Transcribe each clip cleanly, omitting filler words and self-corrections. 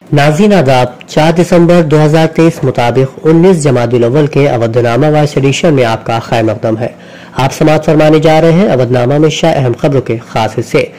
नाज़रीन आदाब। 4 दिसंबर 2023 मुताबिक 19 जमादुल अव्वल के अवधनामा वॉइस एडिशन में आपका खैर मकदम है। आप समाअत फरमाने जा रहे हैं अवधनामा में शाह अहम खबरों के खास हिस्से।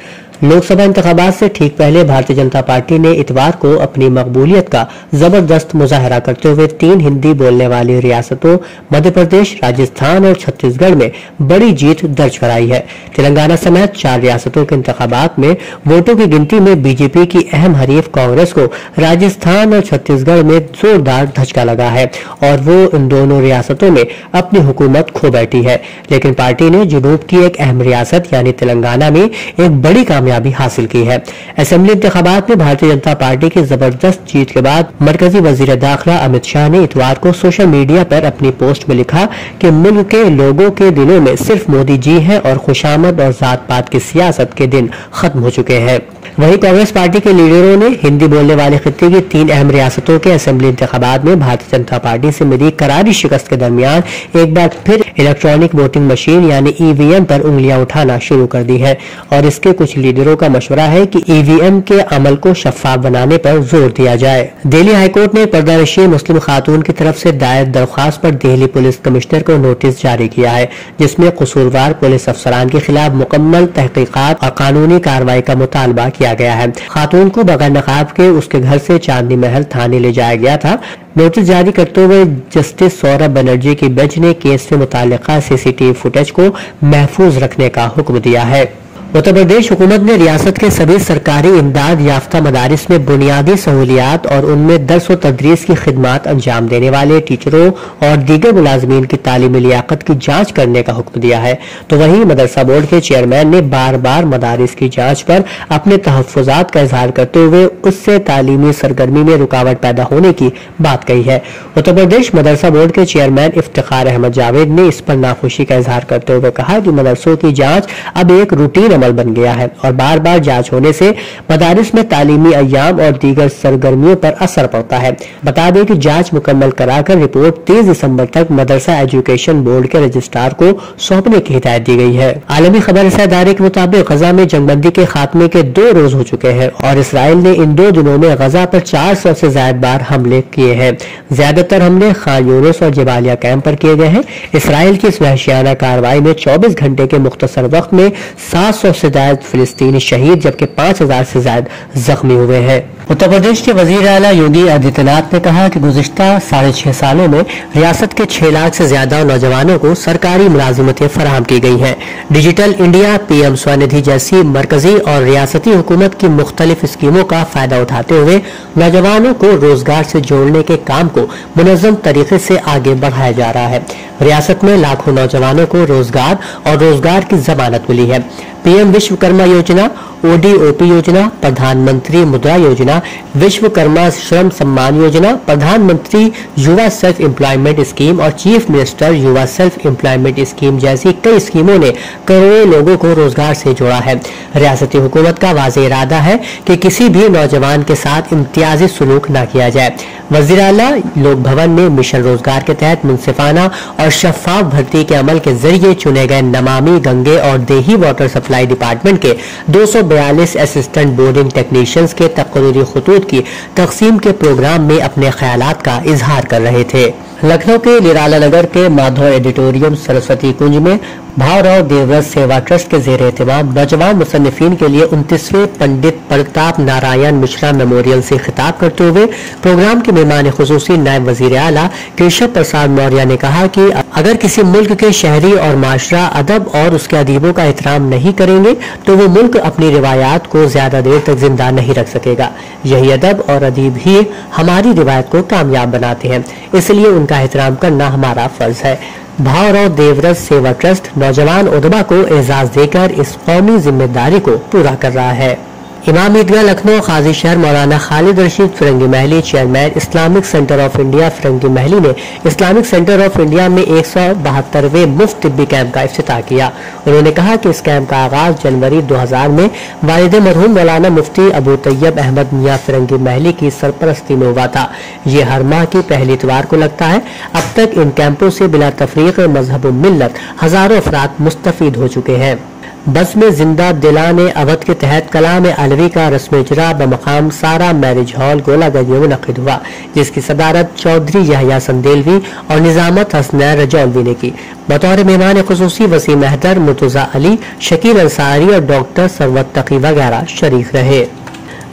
लोकसभा इंतखाबात से ठीक पहले भारतीय जनता पार्टी ने इतवार को अपनी मकबूलियत का जबरदस्त मुजाहरा करते हुए 3 हिंदी बोलने वाली रियासतों मध्य प्रदेश, राजस्थान और छत्तीसगढ़ में बड़ी जीत दर्ज कराई है। तेलंगाना समेत 4 रियासतों के इंतखाबात में वोटों की गिनती में बीजेपी की अहम हरीफ कांग्रेस को राजस्थान और छत्तीसगढ़ में जोरदार धचका लगा है और वो इन दोनों रियासतों में अपनी हुकूमत खो बैठी है। लेकिन पार्टी ने जुनूब की एक अहम रियासत यानी तेलंगाना में एक बड़ी कामयाबी हासिल की है। असेंबली इंतखाबात में भारतीय जनता पार्टी की जबरदस्त जीत के बाद मरकजी वजीर दाखिला अमित शाह ने इतवार को सोशल मीडिया पर अपनी पोस्ट में लिखा कि मुल्क के लोगों के दिलों में सिर्फ मोदी जी हैं और खुशामद और जात पात की सियासत के दिन खत्म हो चुके हैं। वहीं कांग्रेस पार्टी के लीडरों ने हिंदी बोलने वाले खित्ते की 3 अहम रियासतों के असेंबली इंतखाबात में भारतीय जनता पार्टी से मिली करारी शिकस्त के दरमियान एक बार फिर इलेक्ट्रॉनिक वोटिंग मशीन यानी ईवीएम पर उंगलियां उठाना शुरू कर दी है और इसके कुछ लीडरों का मशवरा है कि ईवीएम के अमल को शफाफ बनाने पर जोर दिया जाए। दिल्ली हाईकोर्ट ने पर्दानशी मुस्लिम खातून की तरफ से दायर दरख्वास्त पर दिल्ली पुलिस कमिश्नर को नोटिस जारी किया है, जिसमें कसूरवार पुलिस अफसरान के खिलाफ मुकम्मल तहकीकात और कानूनी कार्रवाई का मुतालबा किया गया है। खातून को बगैर नकाब के उसके घर से चांदनी महल थाने ले जाया गया था। नोटिस जारी करते हुए जस्टिस सौरभ बनर्जी की बेंच ने केस से मुताल्लिका सीसीटीवी फुटेज को महफूज रखने का हुक्म दिया है। उत्तर प्रदेश हुकूमत ने रियासत के सभी सरकारी इमदाद याफ्ता मदारिस में बुनियादी सहूलियात और उनमें दर्स व तदरीस की खिदमात अंजाम देने वाले टीचरों और दीगर मुलाजमीन की तालीमी लियाकत की जांच करने का हुक्म दिया है। तो वहीं मदरसा बोर्ड के चेयरमैन ने बार बार मदारिस की जांच पर अपने तहफ्फुजात का इजहार करते हुए उससे तालीमी सरगर्मी में रुकावट पैदा होने की बात कही है। उत्तर प्रदेश मदरसा बोर्ड के चेयरमैन इफ्तिखार अहमद जावेद ने इस पर नाखुशी का इजहार करते हुए कहा कि मदरसों की जांच अब एक रूटीन अमल बन गया है और बार बार जांच होने से मदारिस में तालीमी अय्याम और दीगर सरगर्मियों पर असर पड़ता है। बता दें कि जांच मुकम्मल कराकर रिपोर्ट 30 दिसंबर तक मदरसा एजुकेशन बोर्ड के रजिस्ट्रार को सौंपने की हिदायत दी गई है। आलमी खबर इदारे के मुताबिक गजा में जंगबंदी के खात्मे के 2 रोज हो चुके हैं और इसराइल ने इन 2 दिनों में गजा पर 400 से ज्यादा बार हमले किए हैं। ज्यादातर हमले खान यूनिस और जबालिया कैंप पर किए गए हैं। इसराइल की इस वहशियाना कार्रवाई में 24 घंटे के मुख्तसर वक्त में 700 से ज्यादा फिलिस्तीनी शहीद जबकि 5000 से ज्यादा जख्मी हुए हैं। उत्तर प्रदेश के वजीर आला योगी आदित्यनाथ ने कहा कि गुज़िश्ता 6.5 सालों में रियासत के 6 लाख से ज्यादा नौजवानों को सरकारी मुलाजिमतें फराहम की गई हैं। डिजिटल इंडिया, पीएम स्वनिधि जैसी मरकजी और रियासती हुकूमत की मुख्तलिफ स्कीमों का फायदा उठाते हुए नौजवानों को रोजगार से जोड़ने के काम को मुनज़्ज़म तरीके से आगे बढ़ाया जा रहा है। रियासत में लाखों नौजवानों को रोजगार और रोजगार की जमानत मिली है। पीएम विश्वकर्मा योजना, ओडीओपी योजना, प्रधानमंत्री मुद्रा योजना, विश्वकर्मा श्रम सम्मान योजना, प्रधानमंत्री युवा सेल्फ एम्प्लॉयमेंट स्कीम और चीफ मिनिस्टर युवा सेल्फ एम्प्लॉयमेंट स्कीम जैसी कई स्कीमों ने करोड़ों लोगों को रोजगार से जोड़ा है। रियासती हुकूमत का वाज़ेह इरादा है कि किसी भी नौजवान के साथ इम्तियाजी सलूक न किया जाए। वज़ीर आला लोक भवन में मिशन रोजगार के तहत मुनसिफाना और शफाफ भर्ती के अमल के जरिए चुने गए नमामि गंगे और देही वाटर सप्लाई डिपार्टमेंट के 242 असिस्टेंट बोर्डिंग टेक्नीशियंस के तकरीरी खतूत की तकसीम के प्रोग्राम में अपने ख्यालात का इजहार कर रहे थे। लखनऊ के निराला नगर के माधव एडिटोरियम सरस्वती कुंज में भावराव देवव्रत सेवा ट्रस्ट के ज़ेर एहतमाम नौजवान मुसन्निफीन के लिए 29वें पंडित प्रताप नारायण मिश्रा मेमोरियल से खिताब करते हुए प्रोग्राम के मेहमान खुसूसी नायब वजीर आला केशव प्रसाद मौर्य ने कहा कि अगर किसी मुल्क के शहरी और माशरा अदब और उसके अदीबों का एहतराम नहीं करेंगे तो वो मुल्क अपनी रिवायात को ज्यादा देर तक जिंदा नहीं रख सकेगा। यही अदब और अदीब ही हमारी रिवायत को कामयाब बनाते हैं, इसलिए उनका एहतराम करना हमारा फर्ज है। भावराव देवव्रत सेवा ट्रस्ट नौजवान उदबा को एजाज देकर इस कौमी जिम्मेदारी को पूरा कर रहा है। इमाम ईदगाह लखनऊ काजी शहर मौलाना Khalid Rashid Firangi Mahali chairman Islamic centre of India Firangi Mahali ने इस्लामिक सेंटर ऑफ इंडिया में 172वें मुफ्त तिब्बी कैंप का इफ्तिताह किया। उन्होंने कहा कि इस कैंप का आगाज जनवरी 2000 में वालिद मरहूम मौलाना मुफ्ती अबू तैयब अहमद मियां फिरंगी महली की सरपरस्ती में हुआ था। ये हर माह की पहली इतवार को लगता है। अब तक इन कैंपों से बिला तफरीक मजहब मिल्लत हजारों अफराद मुस्तफीद हो चुके हैं। بزم زندہ دلان اودھ کے تحت کلام علوی کا رسم اجرا بمقام سارا میرج ہال گولہ گنج میں منعقد ہوا، جس کی صدارت چودھری یحییٰ سندیلوی اور نظامت حسنین رجولوی نے کی۔ بطور مہمان خصوصی وسیم احدر، مرتضی علی، شکیل انصاری اور ڈاکٹر ثروت تقی وغیرہ شریک رہے۔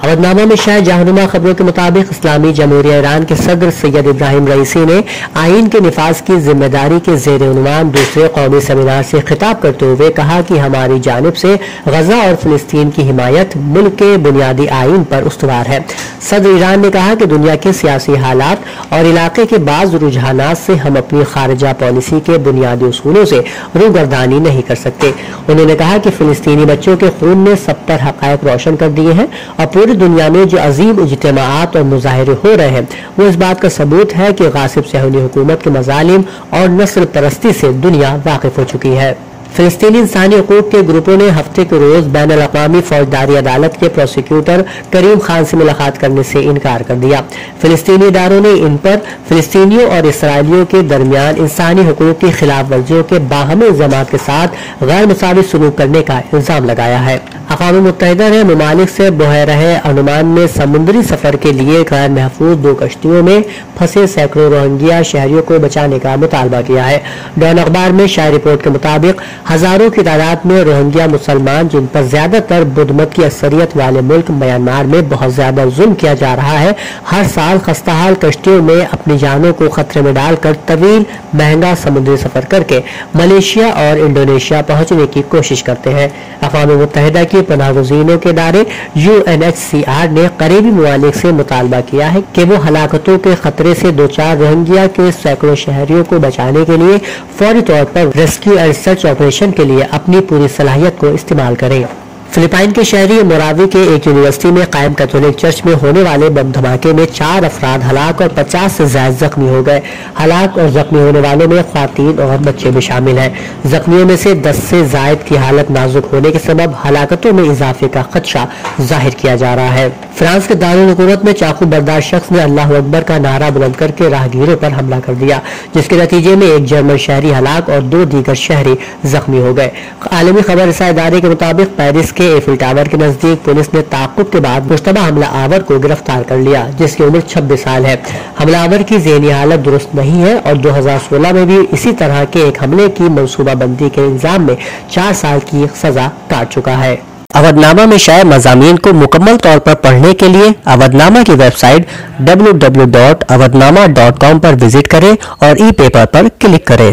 اودھ نامہ میں شائع جہنما خبروں کے مطابق اسلامی جمہوریہ ایران کے صدر سید ابراہیم رئیسی نے آئین کے نفاذ کی ذمہ داری کے زیر عنوان دوسرے قومی سیمینار سے خطاب کرتے ہوئے کہا کہ ہماری جانب سے غزہ اور فلسطین کی حمایت ملک کے بنیادی آئین پر استوار ہے۔ صدر ایران نے کہا کہ دنیا کے سیاسی حالات اور علاقے کے بعض رجحانات سے ہم اپنی خارجہ پالیسی کے بنیادی اصولوں سے روگردانی نہیں کر سکتے۔ انہوں نے کہا کہ فلسطینی بچوں کے خون نے سب پر حقائق روشن کر دیے ہیں اور پوری دنیا میں جو عظیم اجتماعات اور مظاہرے ہو رہے ہیں وہ اس بات کا ثبوت ہے کہ غاصب صہیونی حکومت کے مظالم اور نسل پرستی سے دنیا واقف ہو چکی ہے۔ فلسطینی انسانی حقوق کے گروپوں نے ہفتے کے روز بین الاقوامی فوجداری عدالت کے پروسیکیوٹر کریم خان سے ملاقات کرنے سے انکار کر دیا۔ فلسطینی اداروں نے ان پر فلسطینیوں اور اسرائیلیوں کے درمیان انسانی حقوق کی خلاف ورزیوں کے باہمی الزامات کے ساتھ غیر مساوی سلوک کرنے کا الزام لگایا ہے۔ اقوام متحدہ نے ممالک سے بحیرہ انڈمان میں سمندری سفر کے لیے غیر محفوظ 2 کشتیوں میں پھنسے سینکڑوں روہنگیا شہریوں کو بچانے کا مطالبہ کیا ہے۔ ڈان اخبار میں شائع رپورٹ کے مطابق ہزاروں کی تعداد میں روہنگیا مسلمان، جن پر زیادہ تر بدھ مت کی اکثریت والے ملک میانمار میں بہت زیادہ ظلم کیا جا رہا ہے، ہر سال خستحال کشتیوں میں اپنی جانوں کو خطرے میں ڈال کر طویل مہنگا سمندری سفر کر کے ملیشیا اور انڈونیشیا پہنچنے کی کوشش کرتے ہیں۔ اقوام متحدہ کی پناہ گزینوں کے ادارے UNHCR نے قریبی ممالک سے مطالبہ کیا ہے کہ وہ ہلاکتوں کے خطرے سے دوچار روہنگیا کے سینکڑوں شہریوں کو بچانے کے لیے فوری طور پر ریسکیو اینڈ سرچ آپریشن کے لیے اپنی پوری صلاحیت کو استعمال کریں۔ فلپائن کے شہری موراوی کے ایک یونیورسٹی میں قائم کیتھولک چرچ میں ہونے والے بم دھماکے میں 4 افراد ہلاک اور 50 سے زائد زخمی ہو گئے۔ ہلاک اور زخمی ہونے والوں میں خواتین اور بچے بھی شامل ہیں۔ زخمیوں میں سے 10 سے زائد کی حالت نازک ہونے کے سبب ہلاکتوں میں اضافے کا خدشہ ظاہر کیا جا رہا ہے۔ فرانس کے دارالحکومت میں چاقو بردار شخص نے اللہ اکبر کا نعرہ بلند کر کے راہگیروں پر حملہ کر دیا، جس کے نتیجے میں ایک جرمن شہری ہلاک اور 2 دیگر شہری زخمی ہو گئے۔ عالمی خبر رساں ادارے کے مطابق پیرس کے ایفل ٹاور کے نزدیک پولیس نے تعاقب کے بعد مشتبہ حملہ آور کو گرفتار کر لیا، جس کی عمر 26 سال ہے۔ حملہ آور کی ذہنی حالت درست نہیں ہے اور 2016 میں بھی اسی طرح کے ایک حملے کی منصوبہ بندی کے الزام میں 4 سال کی سزا کاٹ چکا ہے۔ اودھ نامہ میں شائع مضامین کو مکمل طور پر پڑھنے کے لیے اودھ نامہ کی ویب سائٹ www.avodhnama.com پر وزٹ کریں اور ای پیپر پر کلک کریں۔